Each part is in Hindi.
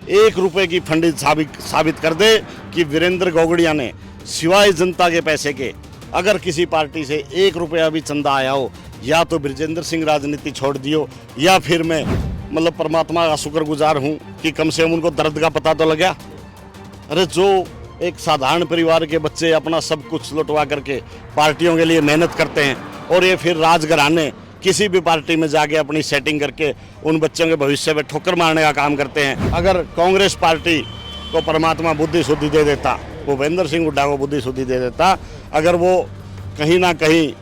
1 रुपए की फंडिंग साबित कर दे कि वीरेंद्र गोगड़िया ने सिवाय जनता के पैसे के अगर किसी पार्टी से 1 रुपया भी चंदा आया हो, या तो ब्रजेंद्र सिंह राजनीति छोड़ दियो, या फिर मैं मतलब परमात्मा का शुक्रगुजार हूँ कि कम से कम उनको दर्द का पता तो लगा। अरे जो एक साधारण परिवार के बच्चे अपना सब कुछ लुटवा करके पार्टियों के लिए मेहनत करते हैं, और ये फिर राजघराने किसी भी पार्टी में जाके अपनी सेटिंग करके उन बच्चों के भविष्य में ठोकर मारने का काम करते हैं। अगर कांग्रेस पार्टी को परमात्मा बुद्धि शुद्धि दे देता, भूपेंद्र सिंह हुड्डा को बुद्धि शुद्धि दे देता, अगर वो कहीं ना कहीं,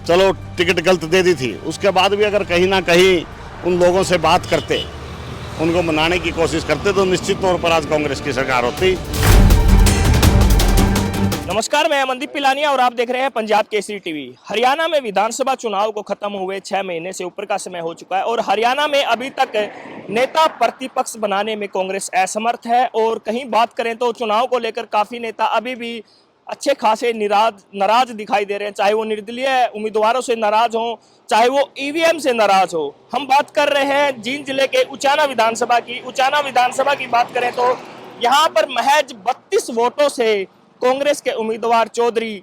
चलो टिकट गलत दे दी थी, उसके बाद भी अगर कहीं ना कहीं उन लोगों से बात करते, उनको मनाने की कोशिश करते, तो निश्चित तौर पर आज कांग्रेस की सरकार होती। नमस्कार, मैं अमनदीप पिलानिया और आप देख रहे हैं पंजाब केसरी टीवी। हरियाणा में विधानसभा चुनाव को खत्म हुए 6 महीने से ऊपर का समय हो चुका है और हरियाणा में अभी तक नेता प्रतिपक्ष बनाने में कांग्रेस असमर्थ है। और कहीं बात करें तो चुनाव को लेकर काफी नेता अभी भी अच्छे खासे नाराज दिखाई दे रहे हैं, चाहे वो निर्दलीय उम्मीदवारों से नाराज हो, चाहे वो ईवीएम से नाराज हो। हम बात कर रहे हैं जींद जिले के उचाना विधानसभा की। उचाना विधानसभा की बात करें तो यहाँ पर महज 32 वोटों से कांग्रेस के उम्मीदवार चौधरी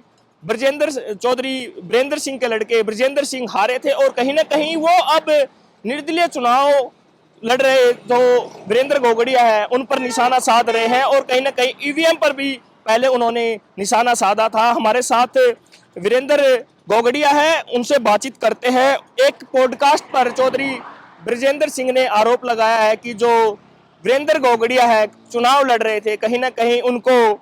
वीरेंद्र सिंह के लड़के ब्रजेंद्र सिंह हारे थे और कहीं ना कहीं वो अब निर्दलीय चुनाव लड़ रहे जो वीरेंद्र गोगड़िया है उन पर निशाना साध रहे हैं और कहीं ना कहीं ईवीएम पर भी पहले उन्होंने निशाना साधा था। हमारे साथ वीरेंद्र गोगड़िया है, उनसे बातचीत करते हैं। एक पॉडकास्ट पर चौधरी ब्रजेंद्र सिंह ने आरोप लगाया है कि जो वीरेंद्र गोगड़िया है चुनाव लड़ रहे थे, कहीं ना कहीं उनको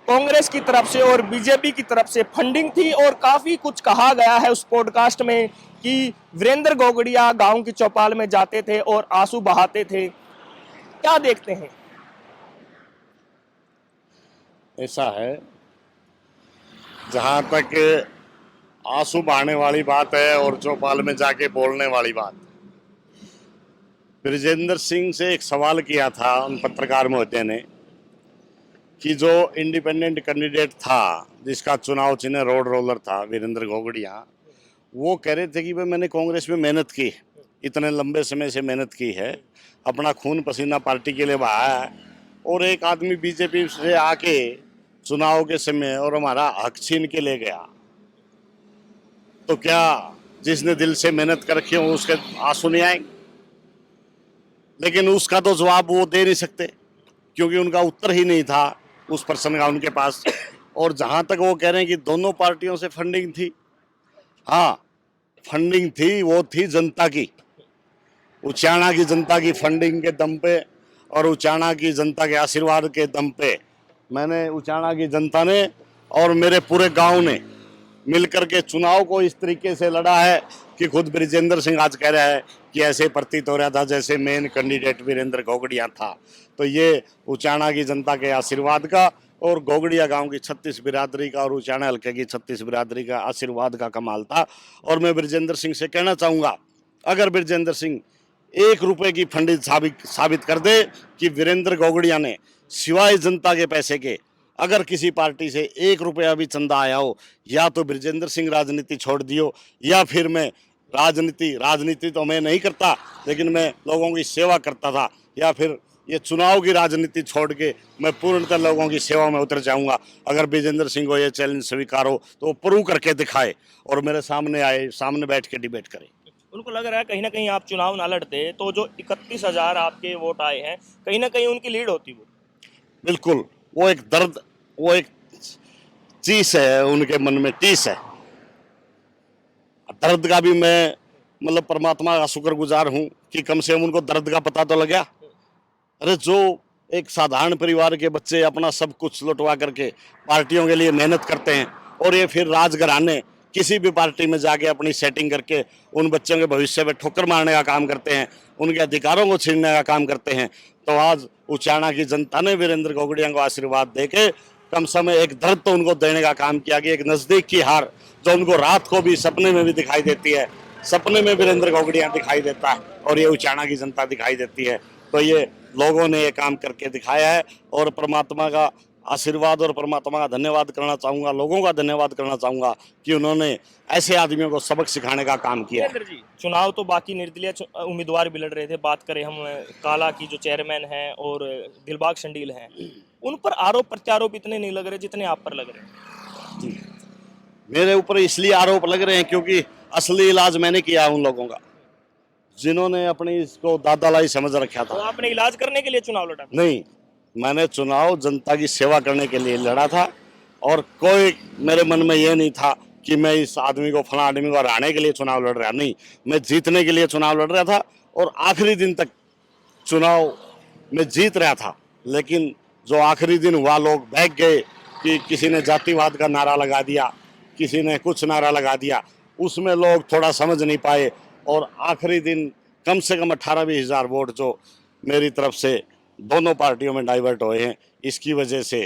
कांग्रेस की तरफ से और बीजेपी की तरफ से फंडिंग थी और काफी कुछ कहा गया है उस पॉडकास्ट में कि वीरेंद्र गोगड़िया गांव की चौपाल में जाते थे और आंसू बहाते थे। क्या देखते हैं? ऐसा है, जहां तक आंसू बहाने वाली बात है और चौपाल में जाके बोलने वाली बात, ब्रजेंद्र सिंह से एक सवाल किया था उन पत्रकार महोदय ने कि जो इंडिपेंडेंट कैंडिडेट था जिसका चुनाव चिन्ह रोड रोलर था वीरेंद्र गोगड़िया, वो कह रहे थे कि भाई मैंने कांग्रेस में मेहनत की, इतने लंबे समय से मेहनत की है, अपना खून पसीना पार्टी के लिए बहाया है, और एक आदमी बीजेपी से आके चुनाव के समय और हमारा हक छीन के ले गया, तो क्या जिसने दिल से मेहनत कर रखी हो उसके आंसू नहीं आएंगे? लेकिन उसका तो जवाब वो दे नहीं सकते क्योंकि उनका उत्तर ही नहीं था उस पर्सन का उनके पास। और जहां तक वो कह रहे हैं कि दोनों पार्टियों से फंडिंग थी, हाँ फंडिंग थी, वो थी जनता की, उचाना की जनता की फंडिंग के दम पे और उचाना की जनता के आशीर्वाद के दम पे मैंने उचाना की जनता ने और मेरे पूरे गांव ने मिलकर के चुनाव को इस तरीके से लड़ा है कि खुद ब्रजेंद्र सिंह आज कह रहा है कि ऐसे प्रतीत हो रहा था जैसे मेन कैंडिडेट वीरेंद्र गोगड़िया था। तो ये उचाना की जनता के आशीर्वाद का और गोगड़िया गांव की 36 बिरादरी का और उचाना हल्के की 36 बिरादरी का आशीर्वाद का कमाल था। और मैं ब्रजेंद्र सिंह से कहना चाहूँगा, अगर ब्रजेंद्र सिंह 1 रुपए की फंडिंग साबित कर दे कि वीरेंद्र गोगड़िया ने सिवाय जनता के पैसे के अगर किसी पार्टी से 1 रुपया भी चंदा आया हो, या तो ब्रजेंद्र सिंह राजनीति छोड़ दियो, या फिर मैं राजनीति तो मैं नहीं करता लेकिन मैं लोगों की सेवा करता था, या फिर ये चुनाव की राजनीति छोड़ के मैं पूर्णतः लोगों की सेवा में उतर जाऊंगा। अगर ब्रजेंद्र सिंह को ये चैलेंज स्वीकार हो तो वो प्रूव करके दिखाए और मेरे सामने आए, सामने बैठ के डिबेट करे। उनको लग रहा है कहीं ना कहीं आप चुनाव ना लड़ते तो जो 31,000 आपके वोट आए हैं कहीं ना कहीं उनकी लीड होती। वो बिल्कुल, वो एक दर्द, वो एक चीज है उनके मन में, टीस है दर्द का भी। मैं मतलब परमात्मा का शुक्रगुजार हूँ कि कम से कम उनको दर्द का पता तो लगा। अरे जो एक साधारण परिवार के बच्चे अपना सब कुछ लुटवा करके पार्टियों के लिए मेहनत करते हैं, और ये फिर राजघराने किसी भी पार्टी में जाके अपनी सेटिंग करके उन बच्चों के भविष्य में ठोकर मारने का काम करते हैं, उनके अधिकारों को छीनने का काम करते हैं। तो आज उचाना की जनता ने वीरेंद्र गोगड़िया को आशीर्वाद देके कम समय एक दर्द तो उनको देने का काम किया कि एक नजदीक की हार जो उनको रात को भी सपने में भी दिखाई देती है, सपने में वीरेंद्र गोगड़िया दिखाई देता है और ये उचाना की जनता दिखाई देती है। तो ये लोगों ने ये काम करके दिखाया है और परमात्मा का आशीर्वाद और परमात्मा का धन्यवाद करना चाहूँगा, लोगों का धन्यवाद करना चाहूँगा कि उन्होंने ऐसे आदमियों को सबक सिखाने का काम किया है। वीरेंद्र जी, चुनाव तो बाकी निर्दलीय उम्मीदवार भी लड़ रहे थे। बात करें हम काला की जो चेयरमैन हैं और दिलबाग शंडील हैं, उन पर आरोप प्रत्यारोप इतने नहीं लग रहे जितने आप पर लग रहे हैं। मेरे ऊपर इसलिए आरोप लग रहे हैं क्योंकि असली इलाज मैंने किया है उन लोगों का, जिन्होंने अपनी इसको दादालाई समझ रखा तो था। आपने इलाज करने के लिए चुनाव लड़ा? नहीं, मैंने चुनाव जनता की सेवा करने के लिए लड़ा था और कोई मेरे मन में ये नहीं था कि मैं इस आदमी को, फला आदमी को हराने के लिए चुनाव लड़ रहा। नहीं, मैं जीतने के लिए चुनाव लड़ रहा था और आखिरी दिन तक चुनाव में जीत रहा था। लेकिन जो आखिरी दिन हुआ, लोग बहक गए कि किसी ने जातिवाद का नारा लगा दिया, किसी ने कुछ नारा लगा दिया, उसमें लोग थोड़ा समझ नहीं पाए और आखिरी दिन कम से कम 18-20 हज़ार वोट जो मेरी तरफ से दोनों पार्टियों में डाइवर्ट हुए हैं, इसकी वजह से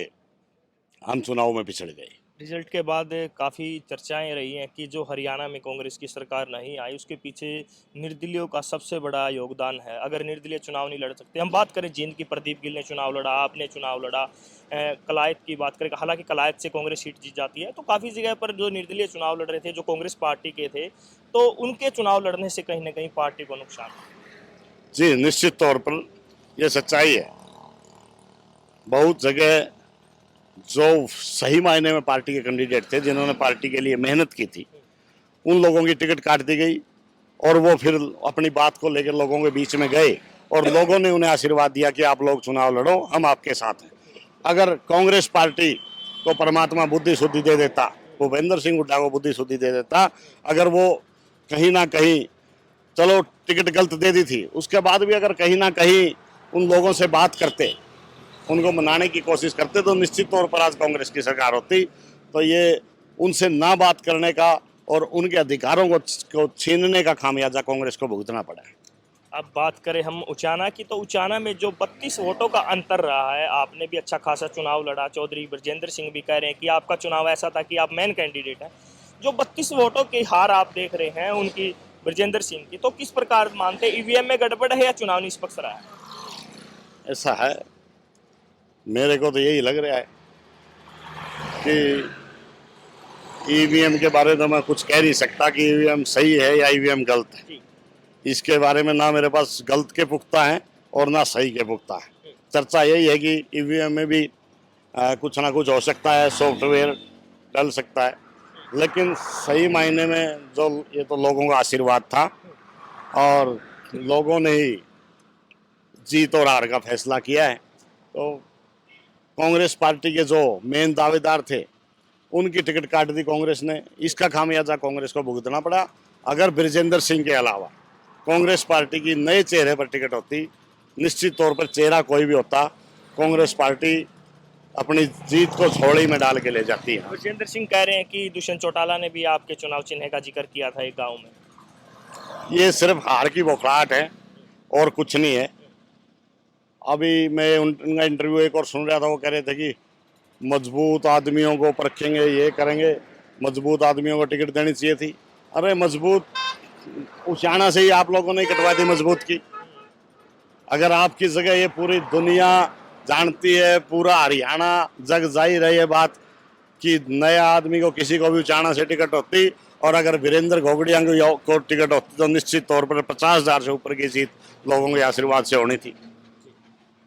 हम चुनाव में पिछड़ गए। रिजल्ट के बाद काफ़ी चर्चाएं रही हैं कि जो हरियाणा में कांग्रेस की सरकार नहीं आई, उसके पीछे निर्दलीयों का सबसे बड़ा योगदान है। अगर निर्दलीय चुनाव नहीं लड़ सकते, हम बात करें जींद की, प्रदीप गिल ने चुनाव लड़ा, आपने चुनाव लड़ा, कलायत की बात करें, हालांकि कलायत से कांग्रेस सीट जीत जाती है, तो काफ़ी जगह पर जो निर्दलीय चुनाव लड़ रहे थे, जो कांग्रेस पार्टी के थे, तो उनके चुनाव लड़ने से कहीं ना कहीं पार्टी को नुकसान है। जी, निश्चित तौर पर यह सच्चाई है। बहुत जगह जो सही मायने में पार्टी के कैंडिडेट थे, जिन्होंने पार्टी के लिए मेहनत की थी, उन लोगों की टिकट काट दी गई और वो फिर अपनी बात को लेकर लोगों के बीच में गए और लोगों ने उन्हें आशीर्वाद दिया कि आप लोग चुनाव लड़ो, हम आपके साथ हैं। अगर कांग्रेस पार्टी को परमात्मा बुद्धि शुद्धि दे देता, भूपेंद्र सिंह हुड्डा को बुद्धि शुद्धि दे देता, अगर वो कहीं ना कहीं, चलो टिकट गलत दे दी थी, उसके बाद भी अगर कहीं ना कहीं उन लोगों से बात करते, उनको मनाने की कोशिश करते, तो निश्चित तौर पर आज कांग्रेस की सरकार होती। तो ये उनसे ना बात करने का और उनके अधिकारों को छीनने का खामियाजा कांग्रेस को भुगतना पड़ा है। अब बात करें हम उचाना की, तो उचाना में जो 32 वोटों का अंतर रहा है, आपने भी अच्छा खासा चुनाव लड़ा, चौधरी ब्रजेंद्र सिंह भी कह रहे हैं कि आपका चुनाव ऐसा था कि आप मेन कैंडिडेट हैं। जो 32 वोटों की हार आप देख रहे हैं उनकी, ब्रजेंद्र सिंह की, तो किस प्रकार मानते, ईवीएम में गड़बड़ है या चुनाव निष्पक्ष रहा है? ऐसा है, मेरे को तो यही लग रहा है कि ईवीएम के बारे में मैं कुछ कह नहीं सकता कि ईवीएम सही है या ईवीएम गलत है। इसके बारे में ना मेरे पास गलत के पुख्ता हैं और ना सही के पुख्ता है। चर्चा यही है कि ईवीएम में भी कुछ ना कुछ हो सकता है, सॉफ्टवेयर डल सकता है, लेकिन सही मायने में जो ये तो लोगों का आशीर्वाद था और लोगों ने ही जीत और हार का फैसला किया है। तो कांग्रेस पार्टी के जो मेन दावेदार थे, उनकी टिकट काट दी कांग्रेस ने, इसका खामियाजा कांग्रेस को भुगतना पड़ा। अगर ब्रजेंद्र सिंह के अलावा कांग्रेस पार्टी की नए चेहरे पर टिकट होती, निश्चित तौर पर चेहरा कोई भी होता, कांग्रेस पार्टी अपनी जीत को झोली में डाल के ले जाती है। ब्रजेंद्र सिंह कह रहे हैं कि दुष्यंत चौटाला ने भी आपके चुनाव चिन्ह का जिक्र किया था एक गाँव में। ये सिर्फ हार की बौखलाहट है और कुछ नहीं है। अभी मैं उनका इंटरव्यू एक और सुन रहा था, वो कह रहे थे कि मजबूत आदमियों को परखेंगे, ये करेंगे, मजबूत आदमियों को टिकट देनी चाहिए थी। अरे मजबूत उचाना से ही आप लोगों ने कटवा दी मजबूत की। अगर आपकी जगह ये पूरी दुनिया जानती है, पूरा हरियाणा जग जाहिर है ये बात कि नया आदमी को, किसी को भी उचाना से टिकट होती और अगर वीरेंद्र घोगड़िया को टिकट होती तो निश्चित तौर पर 50,000 से ऊपर की जीत लोगों के आशीर्वाद से होनी थी।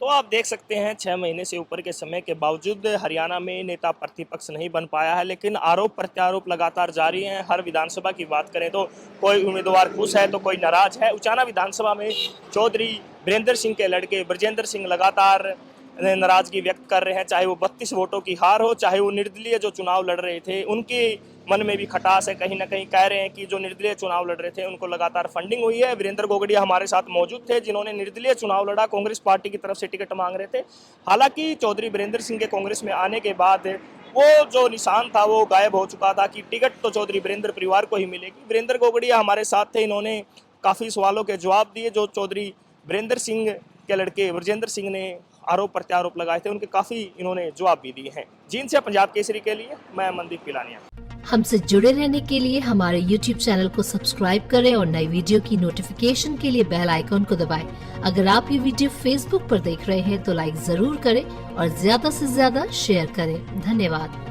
तो आप देख सकते हैं 6 महीने से ऊपर के समय के बावजूद हरियाणा में नेता प्रतिपक्ष नहीं बन पाया है, लेकिन आरोप प्रत्यारोप लगातार जारी हैं। हर विधानसभा की बात करें तो कोई उम्मीदवार खुश है तो कोई नाराज है। उचाना विधानसभा में चौधरी वीरेंद्र सिंह के लड़के ब्रजेंद्र सिंह लगातार नाराजगी व्यक्त कर रहे हैं, चाहे वो 32 वोटों की हार हो, चाहे वो निर्दलीय जो चुनाव लड़ रहे थे उनके मन में भी खटास है। कहीं ना कहीं कह रहे हैं कि जो निर्दलीय चुनाव लड़ रहे थे उनको लगातार फंडिंग हुई है। वीरेंद्र घोगड़िया हमारे साथ मौजूद थे, जिन्होंने निर्दलीय चुनाव लड़ा, कांग्रेस पार्टी की तरफ से टिकट मांग रहे थे। हालांकि चौधरी वीरेंद्र सिंह के कांग्रेस में आने के बाद वो जो निशान था वो गायब हो चुका था कि टिकट तो चौधरी वीरेंद्र परिवार को ही मिलेगी। वीरेंद्र घोगड़िया हमारे साथ थे, इन्होंने काफ़ी सवालों के जवाब दिए जो चौधरी वीरेंद्र सिंह के लड़के ब्रजेंद्र सिंह ने आरोप प्रत्यारोप लगाए थे, उनके काफ़ी इन्होंने जवाब भी दिए हैं। जींद से पंजाब केसरी के लिए मैं मनदीप पिलानिया। हमसे जुड़े रहने के लिए हमारे YouTube चैनल को सब्सक्राइब करें और नई वीडियो की नोटिफिकेशन के लिए बेल आइकॉन को दबाएं। अगर आप ये वीडियो Facebook पर देख रहे हैं तो लाइक जरूर करें और ज्यादा से ज्यादा शेयर करें। धन्यवाद।